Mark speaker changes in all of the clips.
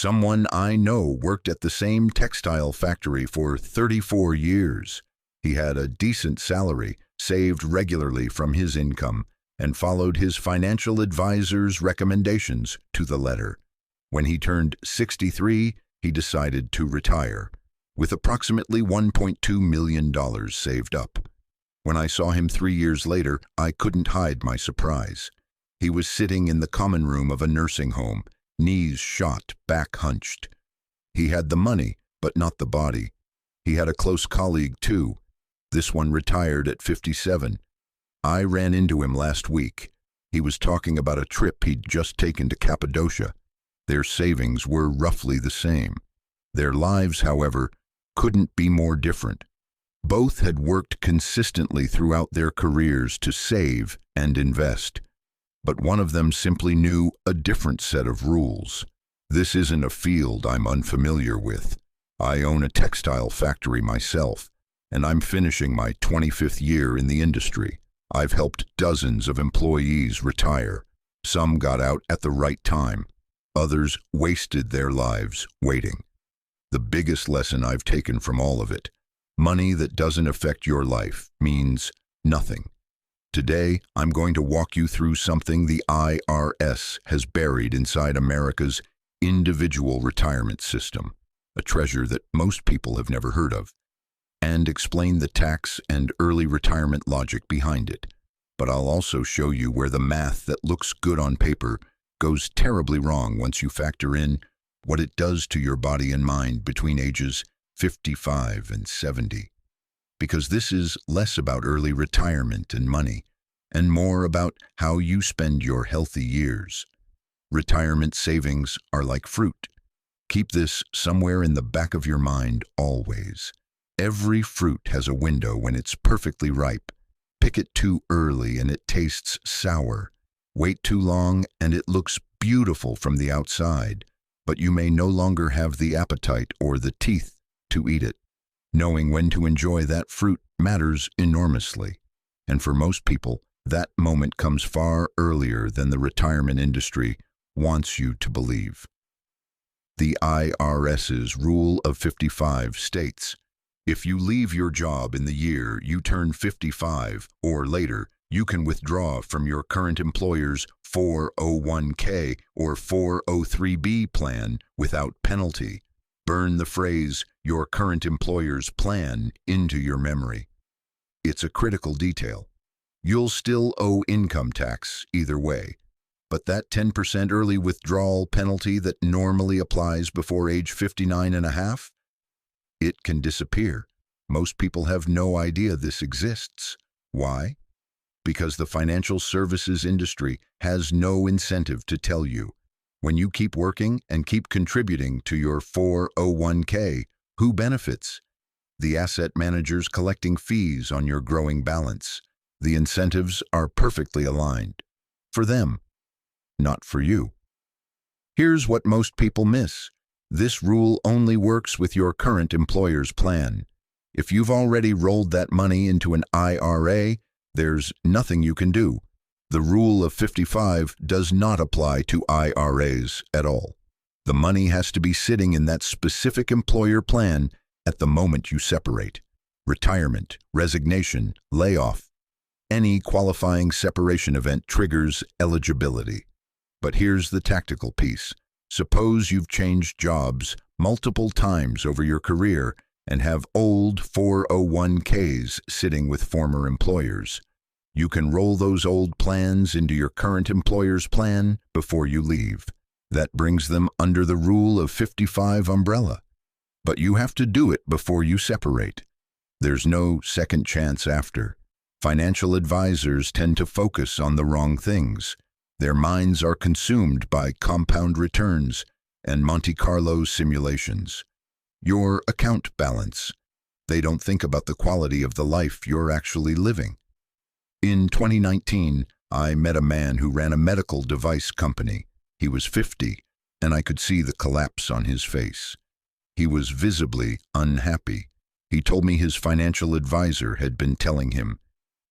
Speaker 1: Someone I know worked at the same textile factory for 34 years. He had a decent salary, saved regularly from his income, and followed his financial advisor's recommendations to the letter. When he turned 63, he decided to retire, with approximately $1.2 million saved up. When I saw him 3 years later, I couldn't hide my surprise. He was sitting in the common room of a nursing home, knees shot, back hunched. He had the money, but not the body. He had a close colleague, too. This one retired at 57. I ran into him last week. He was talking about a trip he'd just taken to Cappadocia. Their savings were roughly the same. Their lives, however, couldn't be more different. Both had worked consistently throughout their careers to save and invest. But one of them simply knew a different set of rules. This isn't a field I'm unfamiliar with. I own a textile factory myself, and I'm finishing my 25th year in the industry. I've helped dozens of employees retire. Some got out at the right time. Others wasted their lives waiting. The biggest lesson I've taken from all of it: money that doesn't affect your life means nothing. Today, I'm going to walk you through something the IRS has buried inside America's individual retirement system, a treasure that most people have never heard of, and explain the tax and early retirement logic behind it. But I'll also show you where the math that looks good on paper goes terribly wrong once you factor in what it does to your body and mind between ages 55 and 70. Because this is less about early retirement and money, and more about how you spend your healthy years. Retirement savings are like fruit. Keep this somewhere in the back of your mind always. Every fruit has a window when it's perfectly ripe. Pick it too early and it tastes sour. Wait too long and it looks beautiful from the outside, but you may no longer have the appetite or the teeth to eat it. Knowing when to enjoy that fruit matters enormously, and for most people, that moment comes far earlier than the retirement industry wants you to believe. The IRS's Rule of 55 states, if you leave your job in the year you turn 55 or later, you can withdraw from your current employer's 401k or 403b plan without penalty. Burn the phrase, your current employer's plan, into your memory. It's a critical detail. You'll still owe income tax either way, but that 10% early withdrawal penalty that normally applies before age 59 and a half, it can disappear. Most people have no idea this exists. Why? Because the financial services industry has no incentive to tell you. When you keep working and keep contributing to your 401k, who benefits? The asset managers collecting fees on your growing balance. The incentives are perfectly aligned. For them, not for you. Here's what most people miss. This rule only works with your current employer's plan. If you've already rolled that money into an IRA, there's nothing you can do. The Rule of 55 does not apply to IRAs at all. The money has to be sitting in that specific employer plan at the moment you separate. Retirement, resignation, layoff. Any qualifying separation event triggers eligibility. But here's the tactical piece. Suppose you've changed jobs multiple times over your career and have old 401ks sitting with former employers. You can roll those old plans into your current employer's plan before you leave. That brings them under the Rule of 55 umbrella. But you have to do it before you separate. There's no second chance after. Financial advisors tend to focus on the wrong things. Their minds are consumed by compound returns and Monte Carlo simulations. Your account balance. They don't think about the quality of the life you're actually living. In 2019, I met a man who ran a medical device company. He was 50, and I could see the collapse on his face. He was visibly unhappy. He told me his financial advisor had been telling him,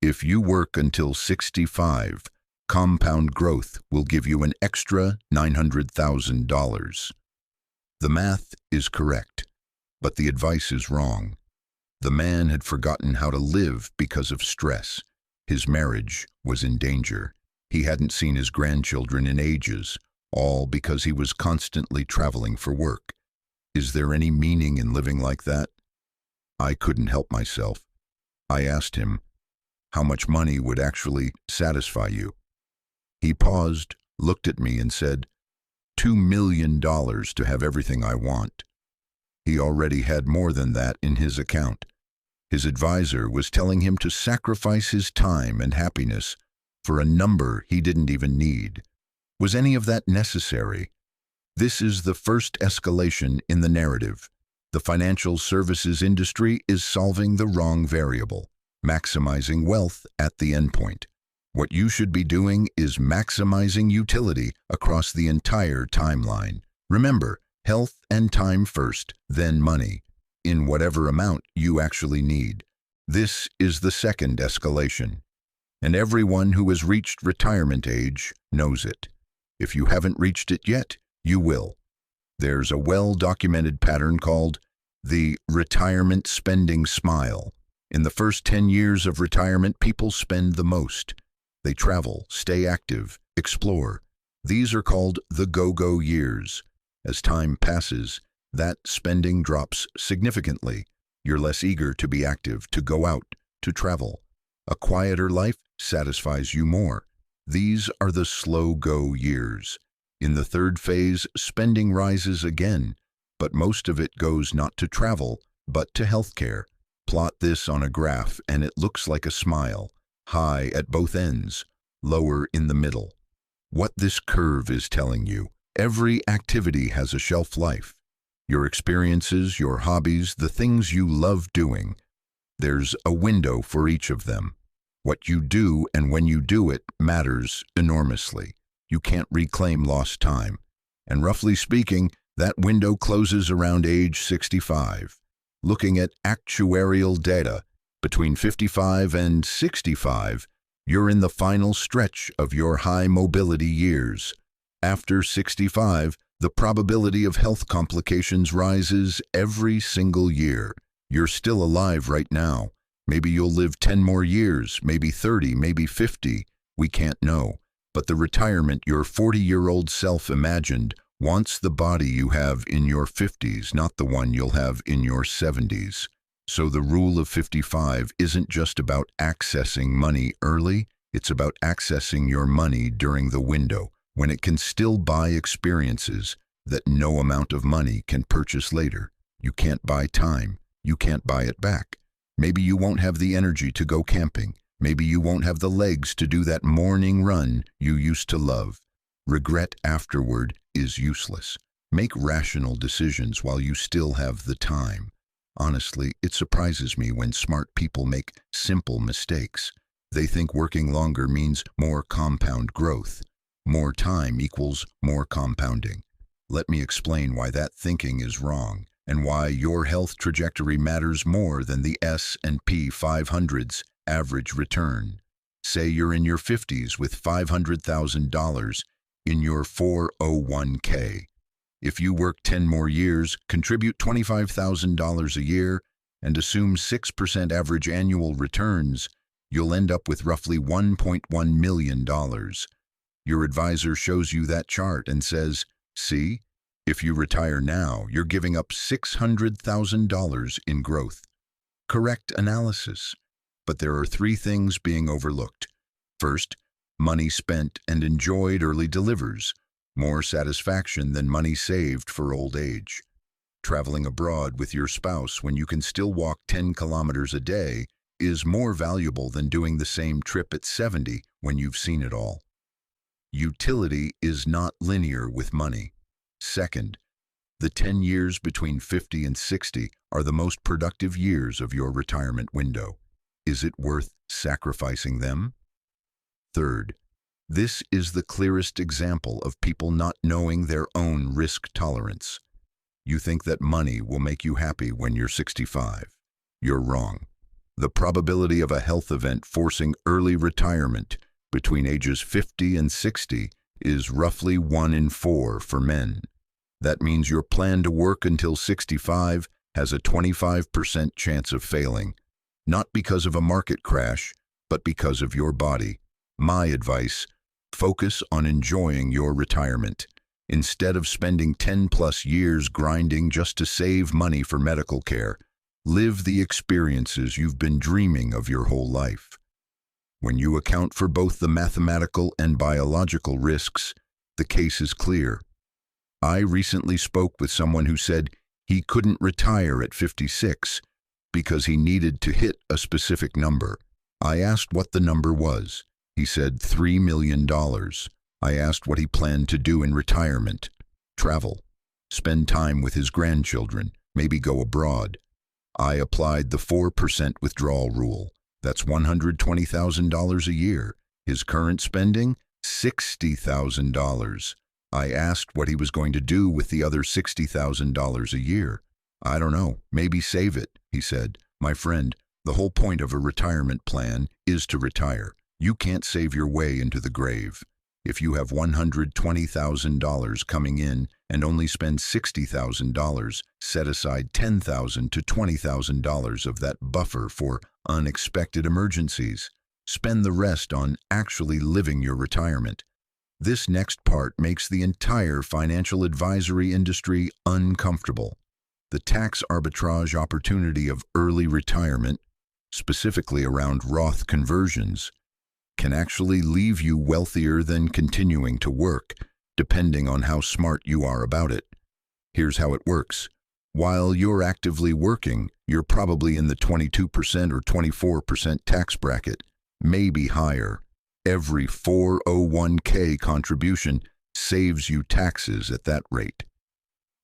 Speaker 1: if you work until 65, compound growth will give you an extra $900,000. The math is correct, but the advice is wrong. The man had forgotten how to live because of stress. His marriage was in danger. He hadn't seen his grandchildren in ages, all because he was constantly traveling for work. Is there any meaning in living like that? I couldn't help myself. I asked him, how much money would actually satisfy you? He paused, looked at me and said, $2 million to have everything I want. He already had more than that in his account. His advisor was telling him to sacrifice his time and happiness for a number he didn't even need. Was any of that necessary? This is the first escalation in the narrative. The financial services industry is solving the wrong variable, maximizing wealth at the endpoint. What you should be doing is maximizing utility across the entire timeline. Remember, health and time first, then money, in whatever amount you actually need. This is the second escalation. And everyone who has reached retirement age knows it. If you haven't reached it yet, you will. There's a well-documented pattern called the retirement spending smile. In the first 10 years of retirement, people spend the most. They travel, stay active, explore. These are called the go-go years. As time passes, that spending drops significantly. You're less eager to be active, to go out, to travel. A quieter life satisfies you more. These are the slow-go years. In the third phase, spending rises again, but most of it goes not to travel, but to healthcare. Plot this on a graph and it looks like a smile, high at both ends, lower in the middle. What this curve is telling you, every activity has a shelf life. Your experiences, your hobbies, the things you love doing, there's a window for each of them. What you do and when you do it matters enormously. You can't reclaim lost time. And roughly speaking, that window closes around age 65. Looking at actuarial data, between 55 and 65, you're in the final stretch of your high mobility years. After 65, the probability of health complications rises every single year. You're still alive right now. Maybe you'll live 10 more years, maybe 30, maybe 50. We can't know. But the retirement your 40-year-old self imagined wants the body you have in your 50s, not the one you'll have in your 70s. So the rule of 55 isn't just about accessing money early, it's about accessing your money during the window, when it can still buy experiences that no amount of money can purchase later. You can't buy time. You can't buy it back. Maybe you won't have the energy to go camping. Maybe you won't have the legs to do that morning run you used to love. Regret afterward is useless. Make rational decisions while you still have the time. Honestly, it surprises me when smart people make simple mistakes. They think working longer means more compound growth. More time equals more compounding. Let me explain why that thinking is wrong and why your health trajectory matters more than the S&P 500's average return. Say you're in your 50s with $500,000 in your 401k. If you work 10 more years, contribute $25,000 a year, and assume 6% average annual returns, you'll end up with roughly $1.1 million. Your advisor shows you that chart and says, see, if you retire now, you're giving up $600,000 in growth. Correct analysis. But there are three things being overlooked. First, money spent and enjoyed early delivers more satisfaction than money saved for old age. Traveling abroad with your spouse when you can still walk 10 kilometers a day is more valuable than doing the same trip at 70 when you've seen it all. Utility is not linear with money. Second, the 10 years between 50 and 60 are the most productive years of your retirement window. Is it worth sacrificing them? Third, this is the clearest example of people not knowing their own risk tolerance. You think that money will make you happy when you're 65. You're wrong. The probability of a health event forcing early retirement between ages 50 and 60 is roughly 1 in 4 for men. That means your plan to work until 65 has a 25% chance of failing, not because of a market crash, but because of your body. My advice: focus on enjoying your retirement. Instead of spending 10+ years grinding just to save money for medical care, live the experiences you've been dreaming of your whole life. When you account for both the mathematical and biological risks, the case is clear. I recently spoke with someone who said he couldn't retire at 56 because he needed to hit a specific number. I asked what the number was. He said $3 million. I asked what he planned to do in retirement. Travel, spend time with his grandchildren, maybe go abroad. I applied the 4% withdrawal rule. That's $120,000 a year. His current spending? $60,000. I asked what he was going to do with the other $60,000 a year. I don't know, maybe save it, he said. My friend, the whole point of a retirement plan is to retire. You can't save your way into the grave. If you have $120,000 coming in and only spend $60,000, set aside $10,000 to $20,000 of that buffer for unexpected emergencies. Spend the rest on actually living your retirement. This next part makes the entire financial advisory industry uncomfortable. The tax arbitrage opportunity of early retirement, specifically around Roth conversions, can actually leave you wealthier than continuing to work, depending on how smart you are about it. Here's how it works. While you're actively working, you're probably in the 22% or 24% tax bracket, maybe higher. Every 401k contribution saves you taxes at that rate.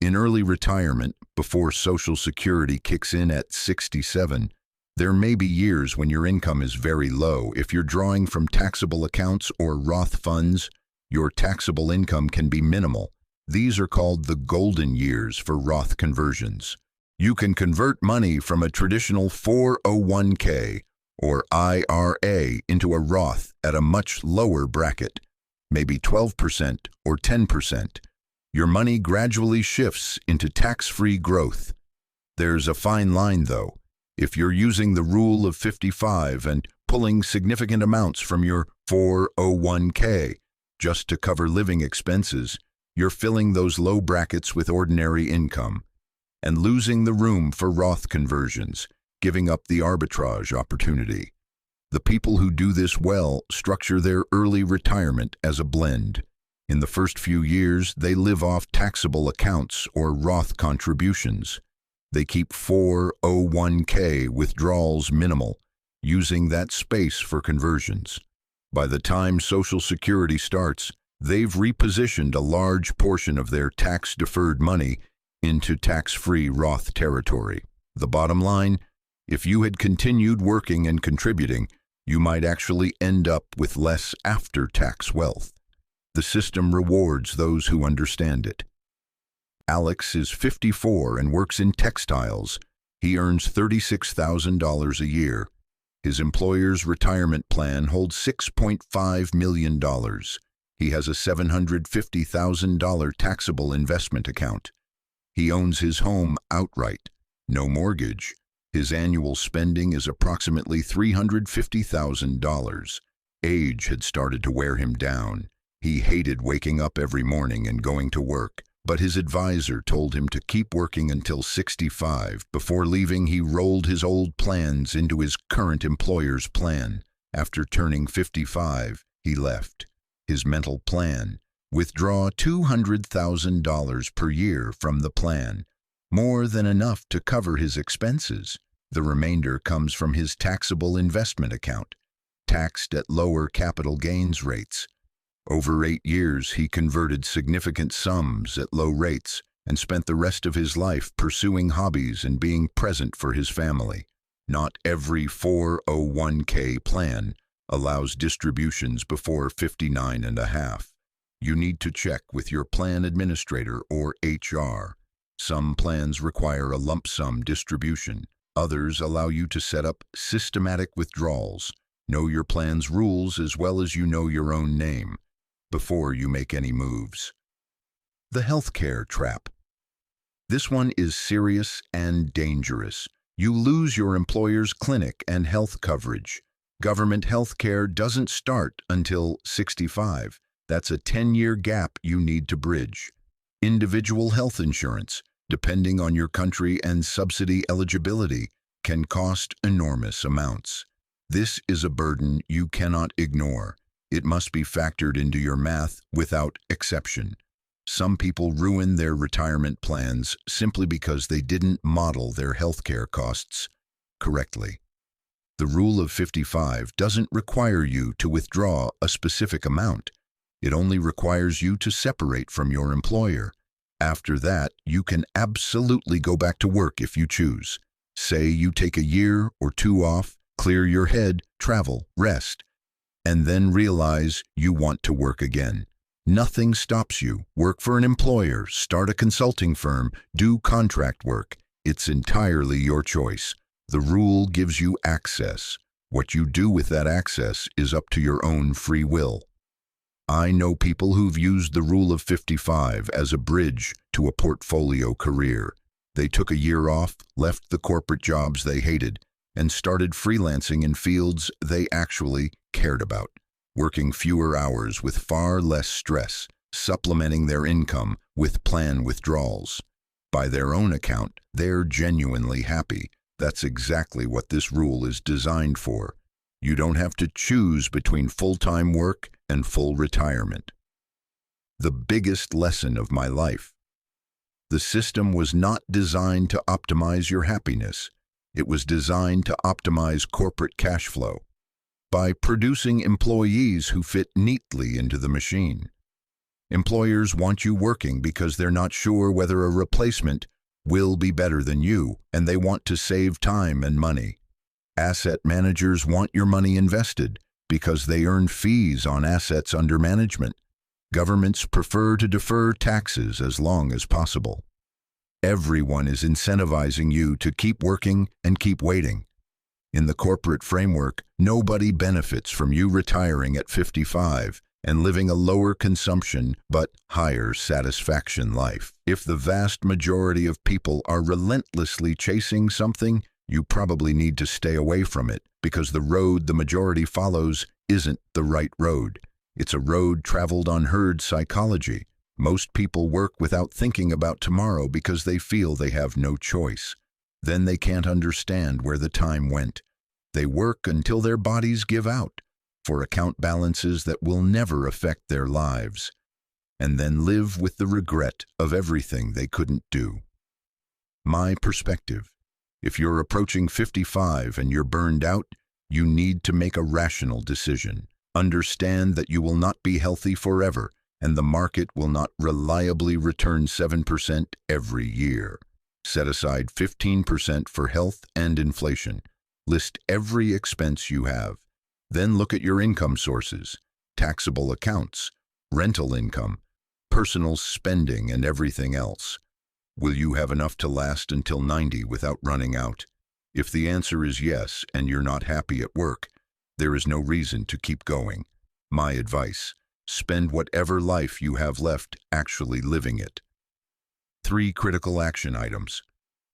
Speaker 1: In early retirement, before Social Security kicks in at 67, there may be years when your income is very low. If you're drawing from taxable accounts or Roth funds, your taxable income can be minimal. These are called the golden years for Roth conversions. You can convert money from a traditional 401k or IRA into a Roth at a much lower bracket, maybe 12% or 10%. Your money gradually shifts into tax-free growth. There's a fine line, though. If you're using the rule of 55 and pulling significant amounts from your 401k just to cover living expenses, you're filling those low brackets with ordinary income and losing the room for Roth conversions, giving up the arbitrage opportunity. The people who do this well structure their early retirement as a blend. In the first few years, they live off taxable accounts or Roth contributions. They keep 401k withdrawals minimal, using that space for conversions. By the time Social Security starts, they've repositioned a large portion of their tax-deferred money into tax-free Roth territory. The bottom line: if you had continued working and contributing, you might actually end up with less after-tax wealth. The system rewards those who understand it. Alex is 54 and works in textiles. He earns $36,000 a year. His employer's retirement plan holds $6.5 million. He has a $750,000 taxable investment account. He owns his home outright, no mortgage. His annual spending is approximately $350,000. Age had started to wear him down. He hated waking up every morning and going to work, but his advisor told him to keep working until 65. Before leaving, he rolled his old plans into his current employer's plan. After turning 55, he left. His mental plan: withdraw $200,000 per year from the plan, more than enough to cover his expenses. The remainder comes from his taxable investment account, taxed at lower capital gains rates. Over 8 years, he converted significant sums at low rates and spent the rest of his life pursuing hobbies and being present for his family. Not every 401k plan allows distributions before 59 and a half. You need to check with your plan administrator or HR. Some plans require a lump sum distribution. Others allow you to set up systematic withdrawals. Know your plan's rules as well as you know your own name before you make any moves. The healthcare trap. This one is serious and dangerous. You lose your employer's clinic and health coverage. Government health care doesn't start until 65. That's a 10-year gap you need to bridge. Individual health insurance, depending on your country and subsidy eligibility, can cost enormous amounts. This is a burden you cannot ignore. It must be factored into your math without exception. Some people ruin their retirement plans simply because they didn't model their healthcare costs correctly. The rule of 55 doesn't require you to withdraw a specific amount. It only requires you to separate from your employer. After that, you can absolutely go back to work if you choose. Say you take a year or two off, clear your head, travel, rest, and then realize you want to work again. Nothing stops you. Work for an employer, start a consulting firm, do contract work. It's entirely your choice. The rule gives you access. What you do with that access is up to your own free will. I know people who've used the rule of 55 as a bridge to a portfolio career. They took a year off, left the corporate jobs they hated, and started freelancing in fields they actually cared about, working fewer hours with far less stress, supplementing their income with plan withdrawals. By their own account, they're genuinely happy. That's exactly what this rule is designed for. You don't have to choose between full-time work and full retirement. The biggest lesson of my life. The system was not designed to optimize your happiness. It was designed to optimize corporate cash flow by producing employees who fit neatly into the machine. Employers want you working because they're not sure whether a replacement will be better than you, and they want to save time and money. Asset managers want your money invested because they earn fees on assets under management. Governments prefer to defer taxes as long as possible. Everyone is incentivizing you to keep working and keep waiting. In the corporate framework, nobody benefits from you retiring at 55 and living a lower consumption but higher satisfaction life. If the vast majority of people are relentlessly chasing something, you probably need to stay away from it because the road the majority follows isn't the right road. It's a road traveled on herd psychology. Most people work without thinking about tomorrow because they feel they have no choice. Then they can't understand where the time went. They work until their bodies give out for account balances that will never affect their lives, and then live with the regret of everything they couldn't do. My perspective: if you're approaching 55 and you're burned out, you need to make a rational decision. Understand that you will not be healthy forever, and the market will not reliably return 7% every year. Set aside 15% for health and inflation. List every expense you have. Then look at your income sources, taxable accounts, rental income, personal spending, and everything else. Will you have enough to last until 90 without running out? If the answer is yes and you're not happy at work, there is no reason to keep going. My advice: spend whatever life you have left actually living it. 3 critical action items.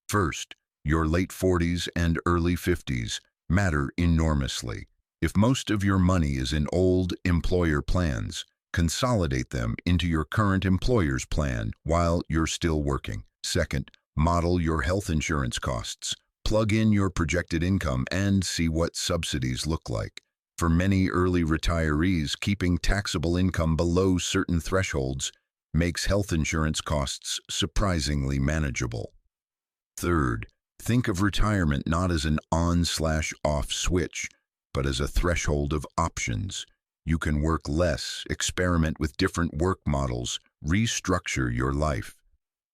Speaker 1: First, your late 40s and early 50s matter enormously. If most of your money is in old employer plans, consolidate them into your current employer's plan while you're still working. Second, model your health insurance costs. Plug in your projected income and see what subsidies look like. For many early retirees, keeping taxable income below certain thresholds makes health insurance costs surprisingly manageable. Third, think of retirement not as an on/off switch, but as a threshold of options. You can work less, experiment with different work models, restructure your life.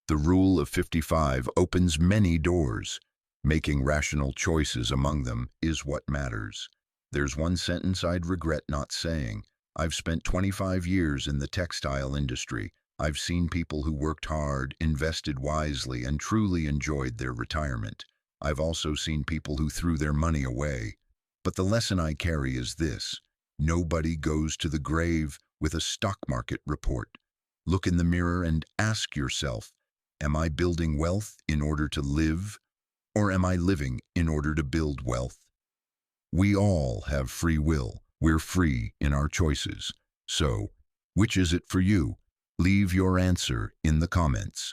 Speaker 1: The rule of 55 opens many doors. Making rational choices among them is what matters. There's one sentence I'd regret not saying. I've spent 25 years in the textile industry. I've seen people who worked hard, invested wisely, and truly enjoyed their retirement. I've also seen people who threw their money away. But the lesson I carry is this: nobody goes to the grave with a stock market report. Look in the mirror and ask yourself, am I building wealth in order to live, or am I living in order to build wealth? We all have free will. We're free in our choices. So, which is it for you? Leave your answer in the comments.